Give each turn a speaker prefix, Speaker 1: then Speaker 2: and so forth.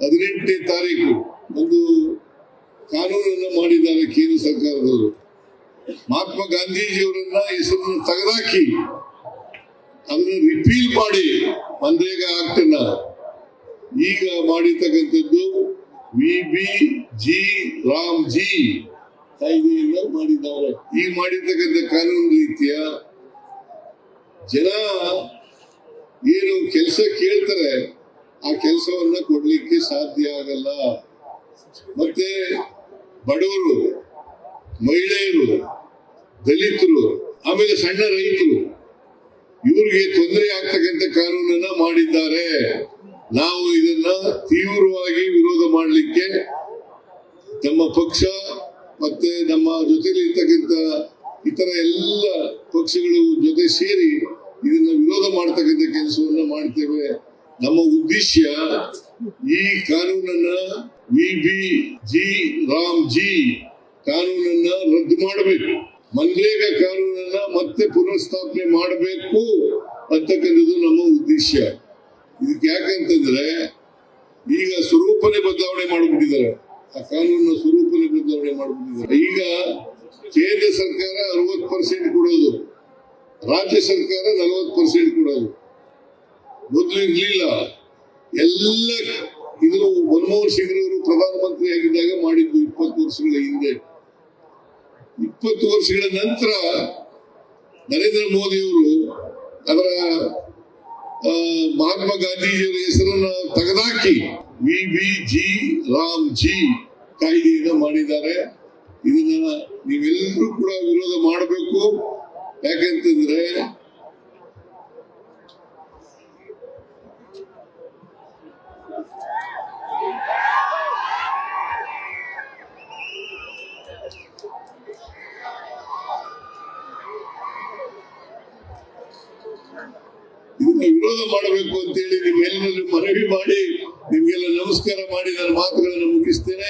Speaker 1: 18ನೇ ತಾರೀಕು ಒಂದು ಕಾನೂನನ್ನು ಮಾಡಿದ್ದಾರೆ ಕೇಂದ್ರ ಸರ್ಕಾರದವರು. ಮಹಾತ್ಮ ಗಾಂಧೀಜಿಯವರನ್ನ ಹೆಸರನ್ನು ತೆಗೆದಾಕಿ ಅದನ್ನು ರಿಪೀಲ್ ಮಾಡಿ ಮನ್ರೇಗಾ ಆಕ್ಟ್ ಅನ್ನ ಈಗ ಮಾಡಿರ್ತಕ್ಕಂಥದ್ದು VBG-ರಾಮ್ಜಿ ಕಾಯ್ದೆಯಿಂದ ಮಾಡಿದ್ದಾರೆ. ಈಗ ಮಾಡಿರ್ತಕ್ಕಂಥ ಕಾನೂನು ರೀತಿಯ ಜನ ಏನು ಕೆಲಸ ಕೇಳ್ತಾರೆ ಆ ಕೆಲಸವನ್ನ ಕೊಡ್ಲಿಕ್ಕೆ ಸಾಧ್ಯ ಆಗಲ್ಲ. ಮತ್ತೆ ಬಡವರು, ಮಹಿಳೆಯರು, ದಲಿತರು, ಆಮೇಲೆ ಸಣ್ಣ ರೈತರು ಇವ್ರಿಗೆ ತೊಂದರೆ ಆಗ್ತಕ್ಕಂಥ ಕಾನೂನನ್ನ ಮಾಡಿದ್ದಾರೆ. ನಾವು ಇದನ್ನ ತೀವ್ರವಾಗಿ ವಿರೋಧ ಮಾಡಲಿಕ್ಕೆ ನಮ್ಮ ಪಕ್ಷ ಮತ್ತೆ ನಮ್ಮ ಜೊತೆಲಿ ಇರ್ತಕ್ಕಂಥ ಇತರ ಎಲ್ಲ ಪಕ್ಷಗಳು ಜೊತೆ ಸೇರಿ ಇದನ್ನ ವಿರೋಧ ಮಾಡತಕ್ಕಂಥ ಕೆಲಸವನ್ನ ಮಾಡ್ತೇವೆ. ನಮ್ಮ ಉದ್ದೇಶ ಈ ಕಾನೂನನ್ನ VBG-ರಾಮ್ಜಿ ಕಾನೂನನ್ನ ರದ್ದು ಮಾಡಬೇಕು, ಮನ್ರೇಗಾ ಕಾನೂನನ್ನ ಮತ್ತೆ ಪುನರ್ಸ್ಥಾಪನೆ ಮಾಡಬೇಕು ಅಂತಕ್ಕಂಥದ್ದು ನಮ್ಮ ಉದ್ದೇಶ. ಇದಕ್ಕೆ ಯಾಕಂತಂದ್ರೆ ಈಗ ಸ್ವರೂಪನೇ ಬದಲಾವಣೆ ಮಾಡಿಬಿಟ್ಟಿದ್ದಾರೆ, ಆ ಕಾನೂನಿನ ಸ್ವರೂಪನೇ ಬದಲಾವಣೆ ಮಾಡಿಬಿಟ್ಟಿದ್ದಾರೆ. ಈಗ ಕೇಂದ್ರ ಸರ್ಕಾರ 60% ಕೊಡೋದು, ರಾಜ್ಯ ಸರ್ಕಾರ 40% ಕೊಡೋದು. ಮೊದಲು ಇರ್ಲಿಲ್ಲ. ಎಲ್ಲ ಇದು ಮನಮೋಹನ್ ಸಿಂಗ್ ಅವರು ಪ್ರಧಾನಮಂತ್ರಿ ಆಗಿದ್ದಾಗ ಮಾಡಿದ್ದು 20 ವರ್ಷಗಳ ಹಿಂದೆ. 20 ವರ್ಷಗಳ ನಂತರ ನರೇಂದ್ರ ಮೋದಿ ಅವರು ಅದರ ಮಹಾತ್ಮ ಗಾಂಧೀಜಿಯವರ ಹೆಸರನ್ನ ತೆಗೆದಾಕಿ VBG-ರಾಮ್ಜಿ ಕಾಯ್ದೆಯಿಂದ ಮಾಡಿದ್ದಾರೆ. ಇದನ್ನ ನೀವೆಲ್ಲರೂ ಕೂಡ ವಿರೋಧ ಮಾಡಬೇಕು. ಯಾಕಂತಂದ್ರೆ ಇದನ್ನ ವಿರೋಧ ಮಾಡಬೇಕು ಅಂತೇಳಿ ನಿಮ್ಮೆಲ್ಲರೂ ಮನವಿ ಮಾಡಿ ನಿಮ್ಗೆಲ್ಲ ನಮಸ್ಕಾರ ಮಾಡಿ ನನ್ನ ಮಾತುಗಳನ್ನು ಮುಗಿಸ್ತೇನೆ.